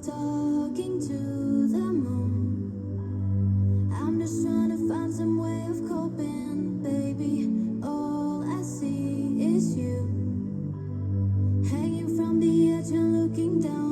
talking to the moon. I'm just trying to find some way of coping, baby. All I see is you, hanging from the edge and looking down.